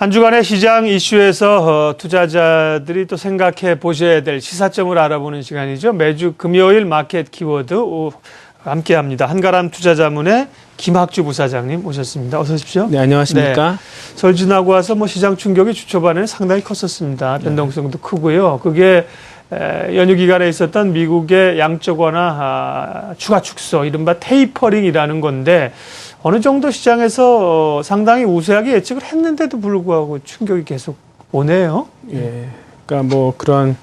한 주간의 시장 이슈에서 투자자들이 또 생각해 보셔야 될 시사점을 알아보는 시간이죠. 매주 금요일 마켓 키워드 함께합니다. 한가람 투자자문의 김학주 부사장님 모셨습니다. 어서 오십시오. 네, 안녕하십니까. 네, 설 지나고 와서 시장 충격이 주 초반에는 상당히 컸었습니다. 변동성도 크고요. 그게 연휴 기간에 있었던 미국의 양적 완화 추가 축소, 이른바 테이퍼링이라는 건데 어느 정도 시장에서 상당히 우세하게 예측을 했는데도 불구하고 충격이 계속 오네요. 예, 그러니까 그런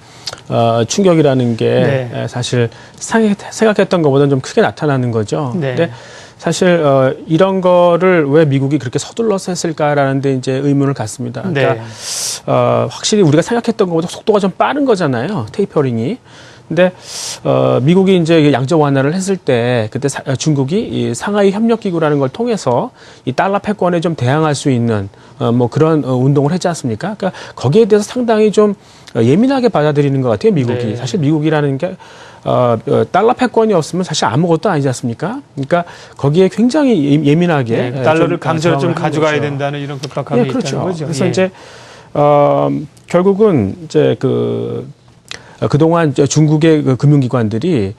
충격이라는 게 사실 생각했던 것보다는 좀 크게 나타나는 거죠. 네. 근데 사실 이런 거를 왜 미국이 그렇게 서둘러서 했을까라는 데 이제 의문을 갖습니다. 그러니까 네. 확실히 우리가 생각했던 것보다 속도가 좀 빠른 거잖아요. 테이퍼링이. 근데 미국이 이제 양적 완화를 했을 때 그때 중국이 이 상하이 협력 기구라는 걸 통해서 이 달러 패권에 좀 대항할 수 있는 그런 운동을 했지 않습니까? 그러니까 거기에 대해서 상당히 좀 예민하게 받아들이는 것 같아요, 미국이. 네. 사실 미국이라는 게 달러 패권이 없으면 사실 아무것도 아니지 않습니까? 그러니까 거기에 굉장히 예민하게 달러를 강제로 좀 가져가야 거죠. 된다는 이런 급박함이 그렇죠. 있다는 거죠. 그래서 이제 결국은 이제 그동안 중국의 금융기관들이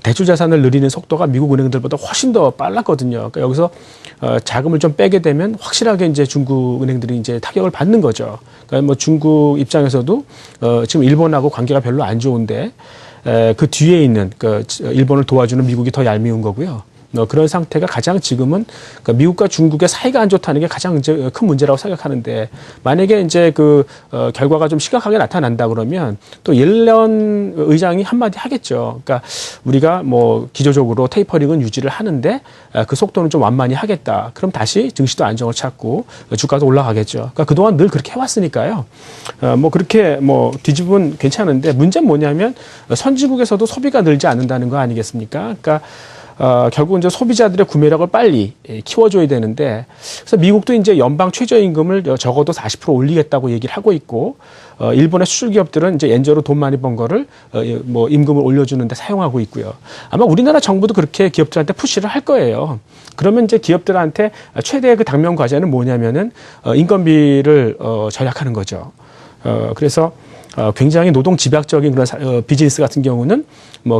대출 자산을 늘리는 속도가 미국 은행들보다 훨씬 더 빨랐거든요. 그러니까 여기서 자금을 좀 빼게 되면 확실하게 이제 중국 은행들이 이제 타격을 받는 거죠. 그러니까 중국 입장에서도 지금 일본하고 관계가 별로 안 좋은데 그 뒤에 있는 일본을 도와주는 미국이 더 얄미운 거고요. 그런 상태가 가장 지금은 그러니까 미국과 중국의 사이가 안 좋다는 게 가장 이제 큰 문제라고 생각하는데 만약에 이제 결과가 좀 심각하게 나타난다 그러면 또 옐런 의장이 한마디 하겠죠. 그러니까 우리가 기조적으로 테이퍼링은 유지를 하는데 그 속도는 좀 완만히 하겠다. 그럼 다시 증시도 안정을 찾고 주가도 올라가겠죠. 그러니까 그동안 늘 그렇게 해왔으니까요. 그렇게 뒤집으면 괜찮은데 문제는 뭐냐면 선진국에서도 소비가 늘지 않는다는 거 아니겠습니까? 그러니까 결국 이제 소비자들의 구매력을 빨리 키워줘야 되는데, 그래서 미국도 이제 연방 최저임금을 적어도 40% 올리겠다고 얘기를 하고 있고, 일본의 수출 기업들은 이제 엔저로 돈 많이 번 거를 임금을 올려주는데 사용하고 있고요. 아마 우리나라 정부도 그렇게 기업들한테 푸시를 할 거예요. 그러면 이제 기업들한테 최대의 당면 과제는 뭐냐면은 인건비를 절약하는 거죠. 그래서 굉장히 노동 집약적인 그런 비즈니스 같은 경우는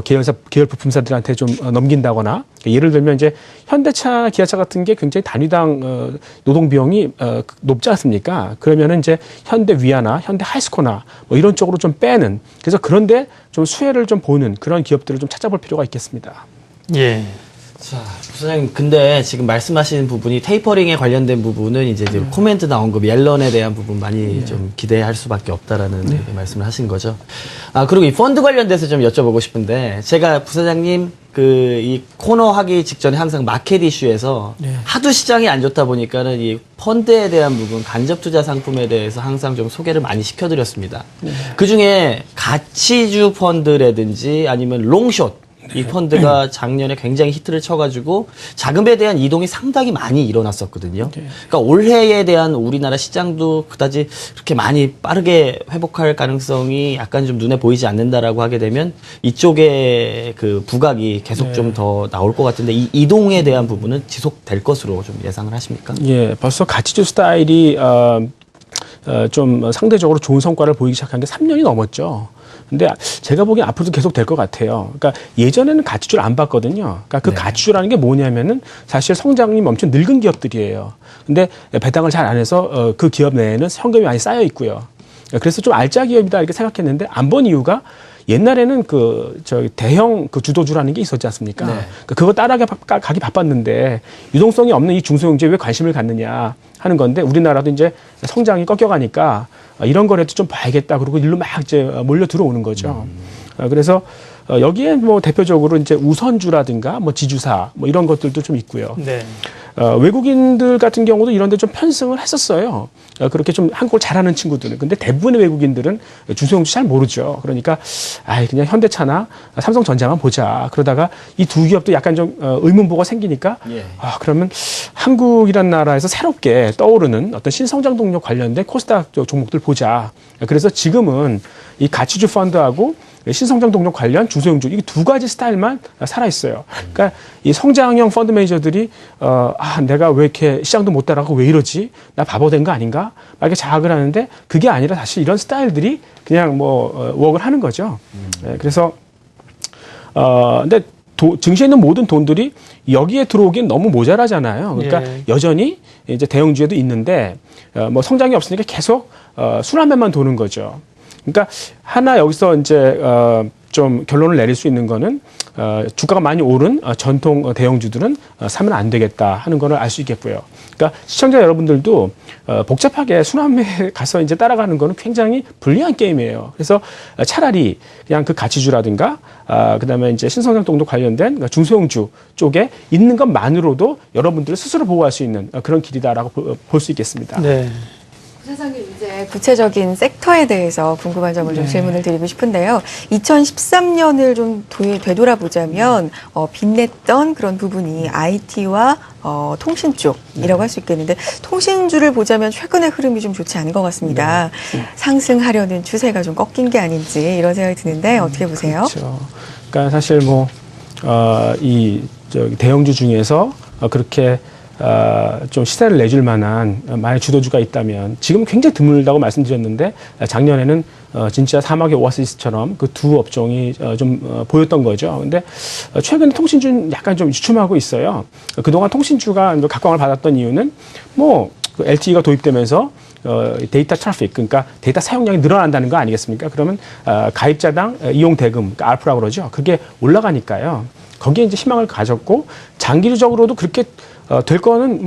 계열 부품사들한테 좀 넘긴다거나, 예를 들면 이제 현대차, 기아차 같은 게 굉장히 단위당 노동 비용이 높지 않습니까? 그러면은 이제 현대 위아나 현대 하이스코나 이런 쪽으로 좀 빼는, 그래서 그런데 좀 수혜를 좀 보는 그런 기업들을 좀 찾아볼 필요가 있겠습니다. 예. 자, 부사장님, 근데 지금 말씀하신 부분이 테이퍼링에 관련된 부분은 이제 코멘트 나온 거 옐런에 대한 부분 많이 좀 기대할 수밖에 없다라는 말씀을 하신 거죠. 그리고 이 펀드 관련돼서 좀 여쭤보고 싶은데, 제가 부사장님 이 코너 하기 직전에 항상 마켓 이슈에서 하도 시장이 안 좋다 보니까는 이 펀드에 대한 부분, 간접 투자 상품에 대해서 항상 좀 소개를 많이 시켜드렸습니다. 그 중에 가치주 펀드라든지 아니면 롱숏, 이 펀드가 작년에 굉장히 히트를 쳐가지고 자금에 대한 이동이 상당히 많이 일어났었거든요. 그러니까 올해에 대한 우리나라 시장도 그다지 그렇게 많이 빠르게 회복할 가능성이 약간 좀 눈에 보이지 않는다라고 하게 되면 이쪽에 부각이 계속 좀 더 나올 것 같은데, 이 이동에 대한 부분은 지속될 것으로 좀 예상을 하십니까? 예, 벌써 가치주 스타일이 좀 상대적으로 좋은 성과를 보이기 시작한 게 3년이 넘었죠. 근데 제가 보기엔 앞으로도 계속 될 것 같아요. 그러니까 예전에는 가치주를 안 봤거든요. 그러니까 가치주라는 게 뭐냐면은 사실 성장이 멈춘 늙은 기업들이에요. 근데 배당을 잘 안 해서 그 기업 내에는 현금이 많이 쌓여 있고요. 그래서 좀 알짜 기업이다 이렇게 생각했는데 안 본 이유가, 옛날에는 대형 주도주라는 게 있었지 않습니까? 그거 따라가기 바빴는데 유동성이 없는 이 중소형주에 왜 관심을 갖느냐 하는 건데, 우리나라도 이제 성장이 꺾여가니까 이런 거라도 좀 봐야겠다. 그리고 일로 막 이제 몰려 들어오는 거죠. 그래서 여기에 대표적으로 이제 우선주라든가 지주사 이런 것들도 좀 있고요. 네. 외국인들 같은 경우도 이런 데 좀 편승을 했었어요. 그렇게 좀 한국을 잘하는 친구들은. 근데 대부분의 외국인들은 중소형주 잘 모르죠. 그러니까 그냥 현대차나 삼성전자만 보자. 그러다가 이 두 기업도 약간 좀 의문보가 생기니까 그러면 한국이란 나라에서 새롭게 떠오르는 어떤 신성장 동력 관련된 코스닥 종목들 보자. 그래서 지금은 이 가치주 펀드하고 신성장 동력 관련 중소형주 이게 두 가지 스타일만 살아 있어요. 그러니까 이 성장형 펀드 매니저들이 내가 왜 이렇게 시장도 못 따라가고 왜 이러지? 나 바보 된 거 아닌가? 막 이렇게 자학을 하는데 그게 아니라 사실 이런 스타일들이 그냥 웍을 하는 거죠. 그래서 근데 증시에 있는 모든 돈들이 여기에 들어오기엔 너무 모자라잖아요. 그러니까 여전히 이제 대형주에도 있는데 성장이 없으니까 계속 순환매만 도는 거죠. 그러니까 하나 여기서 이제 좀 결론을 내릴 수 있는 거는 주가가 많이 오른 전통 대형주들은 사면 안 되겠다 하는 거를 알 수 있겠고요. 그러니까 시청자 여러분들도 복잡하게 순환매에 가서 이제 따라가는 거는 굉장히 불리한 게임이에요. 그래서 차라리 그냥 그 가치주라든가 그다음에 이제 신성장 동도 관련된 중소형주 쪽에 있는 것만으로도 여러분들을 스스로 보호할 수 있는 그런 길이다라고 볼 수 있겠습니다. 네. 부사장님, 이제 구체적인 섹터에 대해서 궁금한 점을 좀 질문을 드리고 싶은데요. 2013년을 좀 되돌아보자면 빛냈던 그런 부분이 IT와 통신 쪽이라고 할 수 있겠는데, 통신주를 보자면 최근의 흐름이 좀 좋지 않은 것 같습니다. 상승하려는 추세가 좀 꺾인 게 아닌지 이런 생각이 드는데 어떻게 보세요? 그렇죠. 그러니까 사실 이 대형주 중에서 그렇게 좀 시세를 내줄 만한 만약 주도주가 있다면 지금 굉장히 드물다고 말씀드렸는데 작년에는 진짜 사막의 오아시스처럼 그 두 업종이 좀 보였던 거죠. 근데 최근에 통신주는 약간 좀 주춤하고 있어요. 그동안 통신주가 각광을 받았던 이유는 그 LTE가 도입되면서 데이터 트래픽, 그러니까 데이터 사용량이 늘어난다는 거 아니겠습니까? 그러면 가입자당 이용 대금, 그러니까 알프라고 그러죠. 그게 올라가니까요. 거기에 이제 희망을 가졌고 장기적으로도 그렇게 될 거는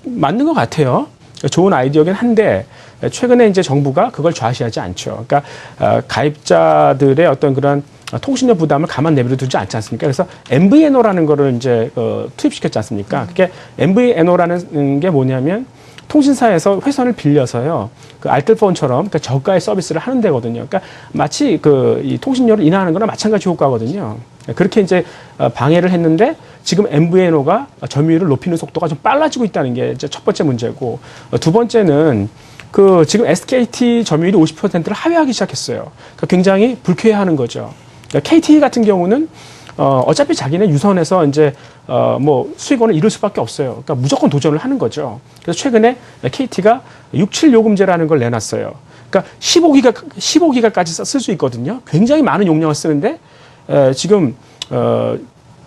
맞는 것 같아요. 좋은 아이디어긴 한데 최근에 이제 정부가 그걸 좌시하지 않죠. 그러니까 가입자들의 어떤 그런 통신료 부담을 가만 내버려 두지 않지 않습니까? 그래서 MVNO라는 거를 이제 투입시켰지 않습니까? 그게 MVNO라는 게 뭐냐면 통신사에서 회선을 빌려서요, 그 알뜰폰처럼 그러니까 저가의 서비스를 하는 데거든요. 그러니까 마치 이 통신료를 인하하는 거나 마찬가지 효과거든요. 그렇게 이제 방해를 했는데 지금 MVNO가 점유율을 높이는 속도가 좀 빨라지고 있다는 게 이제 첫 번째 문제고, 두 번째는 지금 SKT 점유율이 50%를 하회하기 시작했어요. 그러니까 굉장히 불쾌해하는 거죠. 그러니까 KT 같은 경우는 어차피 자기네 유선에서 이제 수익원을 잃을 수밖에 없어요. 그러니까 무조건 도전을 하는 거죠. 그래서 최근에 KT가 67 요금제라는 걸 내놨어요. 그러니까 15기가까지 쓸 수 있거든요. 굉장히 많은 용량을 쓰는데 지금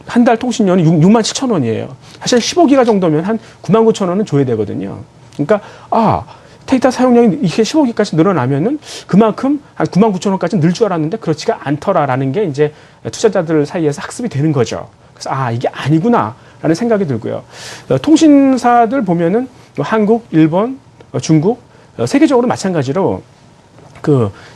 한 달 통신료는 6만 7천 원이에요. 사실 15기가 정도면 한 9만 9천 원은 줘야 되거든요. 그러니까 데이터 사용량이 이게 15기까지 늘어나면은 그만큼 한 9만 9천 원까지 늘 줄 알았는데 그렇지가 않더라라는 게 이제 투자자들 사이에서 학습이 되는 거죠. 그래서 이게 아니구나라는 생각이 들고요. 통신사들 보면은 한국, 일본, 중국 세계적으로 마찬가지로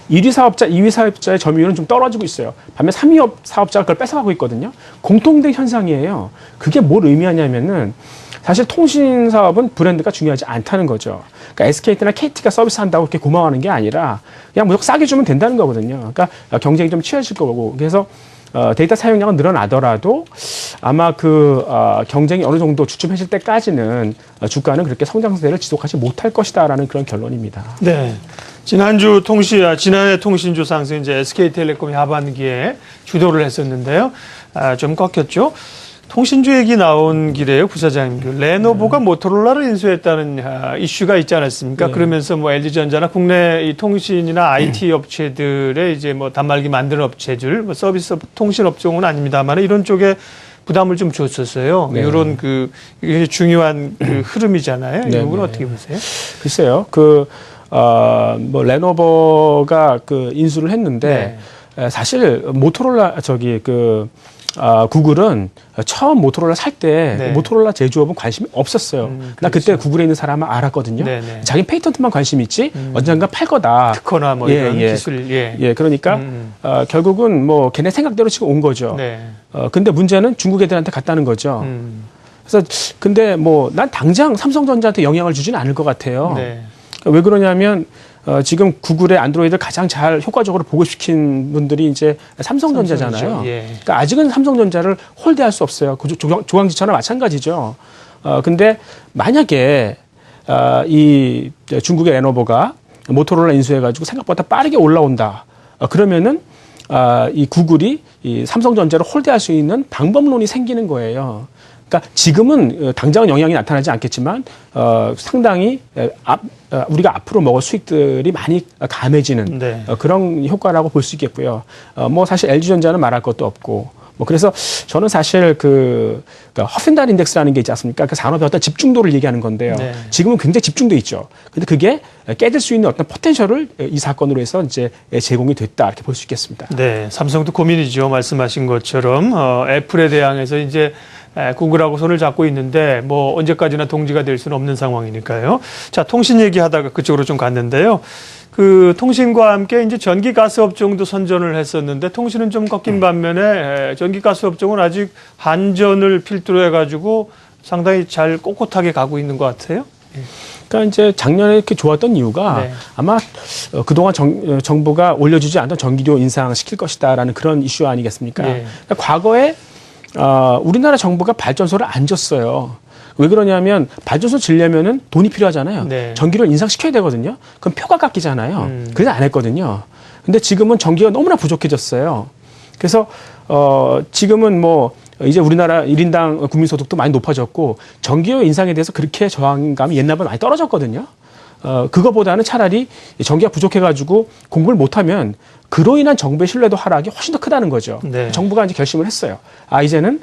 1위 사업자, 2위 사업자의 점유율은 좀 떨어지고 있어요. 반면 3위 사업자가 그걸 뺏어가고 있거든요. 공통된 현상이에요. 그게 뭘 의미하냐면은 사실 통신 사업은 브랜드가 중요하지 않다는 거죠. 그러니까 SKT나 KT가 서비스한다고 그렇게 고마워하는 게 아니라 그냥 무조건 싸게 주면 된다는 거거든요. 그러니까 경쟁이 좀 치열해질 거고, 그래서 데이터 사용량은 늘어나더라도 아마 경쟁이 어느 정도 주춤해질 때까지는 주가는 그렇게 성장세를 지속하지 못할 것이다라는 그런 결론입니다. 네. 지난해 통신주 상승 이제 SK텔레콤이 하반기에 주도를 했었는데요. 좀 꺾였죠. 통신주 얘기 나온 길에요, 부사장님. 레노버가 모토로라를 인수했다는 이슈가 있지 않았습니까? 그러면서 LG전자나 국내 이 통신이나 IT 업체들의 이제 단말기 만드는 업체들, 서비스 통신 업종은 아닙니다만 이런 쪽에 부담을 좀 줬었어요. 네. 이런 이게 중요한 흐름이잖아요. 이 부분은 어떻게 보세요? 글쎄요. 레노버가 인수를 했는데 사실 모토로라 구글은 처음 모토로라 살 때 모토로라 제조업은 관심이 없었어요. 나 그때 구글에 있는 사람은 알았거든요. 자기 페이턴트만 관심 있지 언젠가 팔 거다. 특허나 이런 기술. 그러니까 결국은 걔네 생각대로 지금 온 거죠. 근데 문제는 중국 애들한테 갔다는 거죠. 그래서 근데 난 당장 삼성전자한테 영향을 주지는 않을 것 같아요. 왜 그러냐면 지금 구글의 안드로이드를 가장 잘 효과적으로 보급시킨 분들이 이제 삼성전자잖아요. 그러니까 아직은 삼성전자를 홀대할 수 없어요. 조강지처럼 마찬가지죠. 근데 만약에 이 중국의 레노버가 모토로라 인수해가지고 생각보다 빠르게 올라온다. 그러면은 이 구글이 이 삼성전자를 홀대할 수 있는 방법론이 생기는 거예요. 그러니까 지금은 당장은 영향이 나타나지 않겠지만 상당히 우리가 앞으로 먹을 수익들이 많이 감해지는 네. 그런 효과라고 볼 수 있겠고요. 뭐 사실 LG전자는 말할 것도 없고. 뭐 그래서 저는 사실 그러니까 허핀달 인덱스라는 게 있지 않습니까? 그 산업의 어떤 집중도를 얘기하는 건데요. 네. 지금은 굉장히 집중돼 있죠. 근데 그게 깨질 수 있는 어떤 포텐셜을 이 사건으로 해서 이제 제공이 됐다 이렇게 볼 수 있겠습니다. 네, 삼성도 고민이죠. 말씀하신 것처럼 애플에 대항해서 이제 구글하고 손을 잡고 있는데 뭐 언제까지나 동지가 될 수는 없는 상황이니까요. 자, 통신 얘기하다가 그쪽으로 좀 갔는데요. 그 통신과 함께 이제 전기 가스 업종도 선전을 했었는데 통신은 좀 꺾인 반면에 전기 가스 업종은 아직 한전을 필두로 해가지고 상당히 잘 꼿꼿하게 가고 있는 것 같아요. 그러니까 이제 작년에 이렇게 좋았던 이유가 네. 아마 그동안 정부가 올려주지 않던 전기료 인상시킬 것이다라는 그런 이슈 아니겠습니까? 네. 그러니까 과거에 우리나라 정부가 발전소를 안 졌어요. 왜 그러냐면 발전소 지려면은 돈이 필요하잖아요. 네. 전기료를 인상시켜야 되거든요. 그럼 표가 깎이잖아요. 그래서 안 했거든요. 근데 지금은 전기가 너무나 부족해졌어요. 그래서 지금은 뭐 이제 우리나라 1인당 국민소득도 많이 높아졌고 전기료 인상에 대해서 그렇게 저항감이 옛날보다 많이 떨어졌거든요. 그거보다는 차라리 전기가 부족해가지고 공부를 못하면 그로 인한 정부의 신뢰도 하락이 훨씬 더 크다는 거죠. 네. 정부가 이제 결심을 했어요. 이제는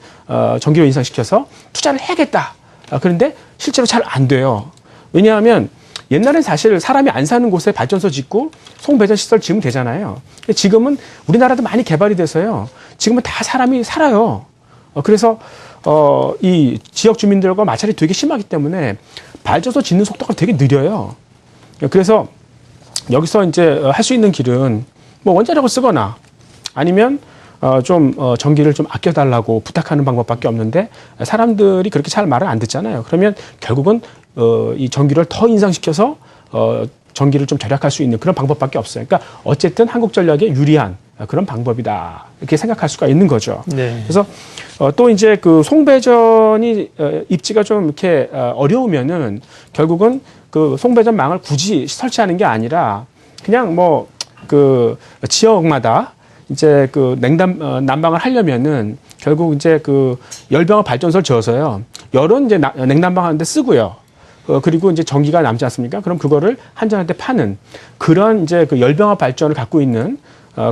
전기료 인상시켜서 투자를 해야겠다. 그런데 실제로 잘 안 돼요. 왜냐하면 옛날엔 사실 사람이 안 사는 곳에 발전소 짓고 송배전 시설 지으면 되잖아요. 근데 지금은 우리나라도 많이 개발이 돼서요. 지금은 다 사람이 살아요. 그래서 이 지역 주민들과 마찰이 되게 심하기 때문에 발전소 짓는 속도가 되게 느려요. 그래서 여기서 이제 할 수 있는 길은 뭐 원자력을 쓰거나 아니면 전기를 좀 아껴달라고 부탁하는 방법밖에 없는데 사람들이 그렇게 잘 말을 안 듣잖아요. 그러면 결국은 이 전기를 더 인상시켜서 전기를 좀 절약할 수 있는 그런 방법밖에 없어요. 그러니까 어쨌든 한국전력에 유리한 그런 방법이다 이렇게 생각할 수가 있는 거죠. 네. 그래서 또 이제 그 송배전이 입지가 좀 이렇게 어려우면은 결국은 그 송배전 망을 굳이 설치하는 게 아니라 그냥 뭐 그 지역마다 이제 그 난방을 하려면은 결국 이제 그 열병합 발전소를 지어서요. 열은 이제 냉난방 하는데 쓰고요. 그리고 이제 전기가 남지 않습니까? 그럼 그거를 한전한테 파는 그런 이제 그 열병합 발전을 갖고 있는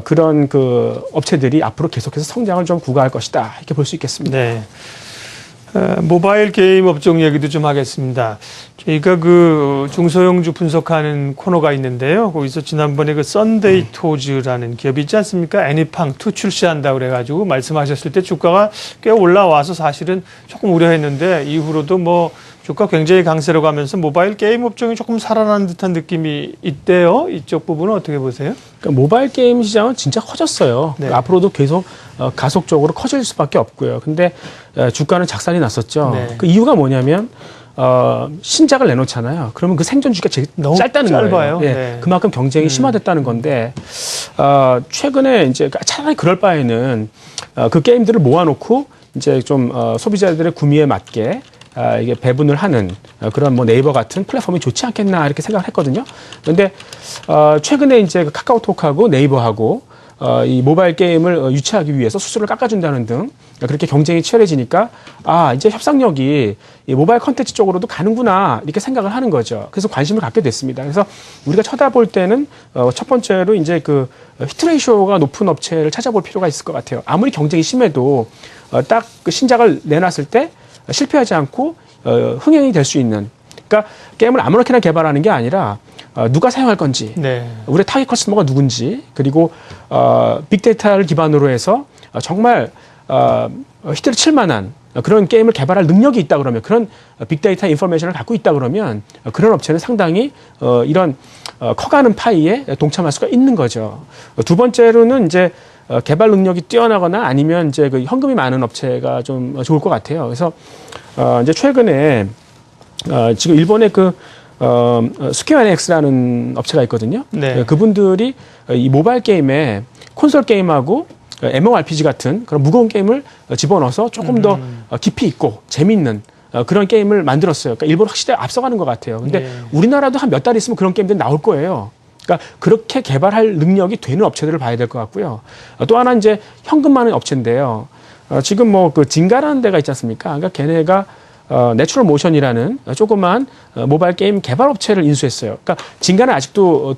그런 그 업체들이 앞으로 계속해서 성장을 좀 구가할 것이다. 이렇게 볼 수 있겠습니다. 네. 모바일 게임 업종 얘기도 좀 하겠습니다. 저희가 그 중소형주 분석하는 코너가 있는데요. 거기서 지난번에 그 썬데이 토즈라는 기업이 있지 않습니까? 애니팡2 출시한다고 그래가지고 말씀하셨을 때 주가가 꽤 올라와서 사실은 조금 우려했는데 이후로도 뭐 주가 굉장히 강세로 가면서 모바일 게임 업종이 조금 살아나는 듯한 느낌이 있대요. 이쪽 부분은 어떻게 보세요? 그러니까 모바일 게임 시장은 진짜 커졌어요. 네. 앞으로도 계속 가속적으로 커질 수밖에 없고요. 근데 주가는 작살이 났었죠. 네. 그 이유가 뭐냐면 신작을 내놓잖아요. 그러면 그 생존 주기가 제일 너무 짧다는 짧아요. 거예요. 예, 네. 그만큼 경쟁이 심화됐다는 건데 최근에 이제 차라리 그럴 바에는 그 게임들을 모아놓고 이제 좀 소비자들의 구미에 맞게 이게 배분을 하는 그런 뭐 네이버 같은 플랫폼이 좋지 않겠나 이렇게 생각을 했거든요. 그런데 최근에 이제 그 카카오톡하고 네이버하고 이 모바일 게임을 유치하기 위해서 수수료를 깎아준다는 등 그렇게 경쟁이 치열해지니까 이제 협상력이 이 모바일 컨텐츠 쪽으로도 가는구나 이렇게 생각을 하는 거죠. 그래서 관심을 갖게 됐습니다. 그래서 우리가 쳐다볼 때는 첫 번째로 이제 그 히트레이쇼가 높은 업체를 찾아볼 필요가 있을 것 같아요. 아무리 경쟁이 심해도 딱 그 신작을 내놨을 때 실패하지 않고 흥행이 될 수 있는. 그러니까 게임을 아무렇게나 개발하는 게 아니라 누가 사용할 건지, 네. 우리의 타깃 커스터머가 누군지, 그리고 빅데이터를 기반으로 해서 정말 히트를 칠 만한 그런 게임을 개발할 능력이 있다 그러면 그런 빅데이터 인포메이션을 갖고 있다 그러면 그런 업체는 상당히 이런 커가는 파이에 동참할 수가 있는 거죠. 두 번째로는 이제 개발 능력이 뛰어나거나 아니면 이제 그 현금이 많은 업체가 좀 좋을 것 같아요. 그래서 이제 최근에 지금 일본의 그 스퀘어 엔엑스라는 업체가 있거든요. 네. 그분들이 이 모바일 게임에 콘솔 게임하고 MMORPG 같은 그런 무거운 게임을 집어넣어서 조금 더 깊이 있고 재미있는 그런 게임을 만들었어요. 그러니까 일본 확실히 앞서가는 것 같아요. 근데 네. 우리나라도 한 몇 달 있으면 그런 게임들이 나올 거예요. 그러니까 그렇게 개발할 능력이 되는 업체들을 봐야 될 것 같고요. 또 하나 이제 현금 많은 업체인데요. 지금 뭐 그 진가라는 데가 있지 않습니까? 그러니까 걔네가 내추럴 모션이라는 조그만 모바일 게임 개발 업체를 인수했어요. 그러니까 진가는 아직도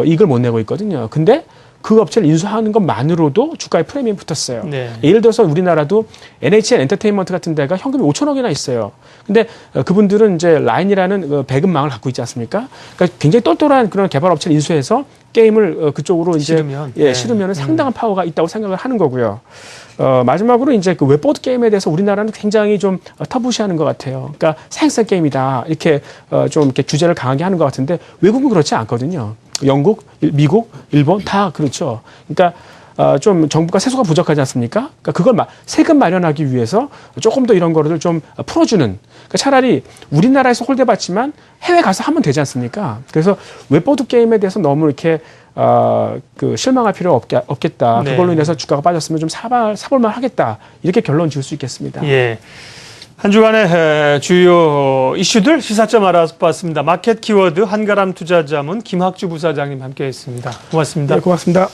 이익을 못 내고 있거든요. 근데 그 업체를 인수하는 것만으로도 주가에 프리미엄이 붙었어요. 네. 예를 들어서 우리나라도 NHN 엔터테인먼트 같은 데가 현금이 5천억이나 있어요. 근데 그분들은 이제 라인이라는 배급망을 갖고 있지 않습니까? 그러니까 굉장히 똘똘한 그런 개발 업체를 인수해서 게임을 그쪽으로 이제 실으면. 실으면 상당한 파워가 있다고 생각을 하는 거고요. 마지막으로 이제 그 웹보드 게임에 대해서 우리나라는 굉장히 좀 터부시하는 것 같아요. 그러니까 사행성 게임이다 이렇게 좀 이렇게 규제를 강하게 하는 것 같은데 외국은 그렇지 않거든요. 영국, 미국, 일본 다 그렇죠. 그러니까 좀 정부가 세수가 부족하지 않습니까? 그러니까 그걸 세금 마련하기 위해서 조금 더 이런 거를 좀 풀어주는. 그러니까 차라리 우리나라에서 홀대받지만 해외 가서 하면 되지 않습니까? 그래서 웹보드 게임에 대해서 너무 이렇게 그 실망할 필요 없겠다. 네. 그걸로 인해서 주가가 빠졌으면 좀 사볼만 하겠다. 이렇게 결론 지을 수 있겠습니다. 예. 한 주간의 주요 이슈들 시사점 알아봤습니다. 마켓 키워드 한가람 투자자문 김학주 부사장님 함께했습니다. 고맙습니다. 네, 고맙습니다.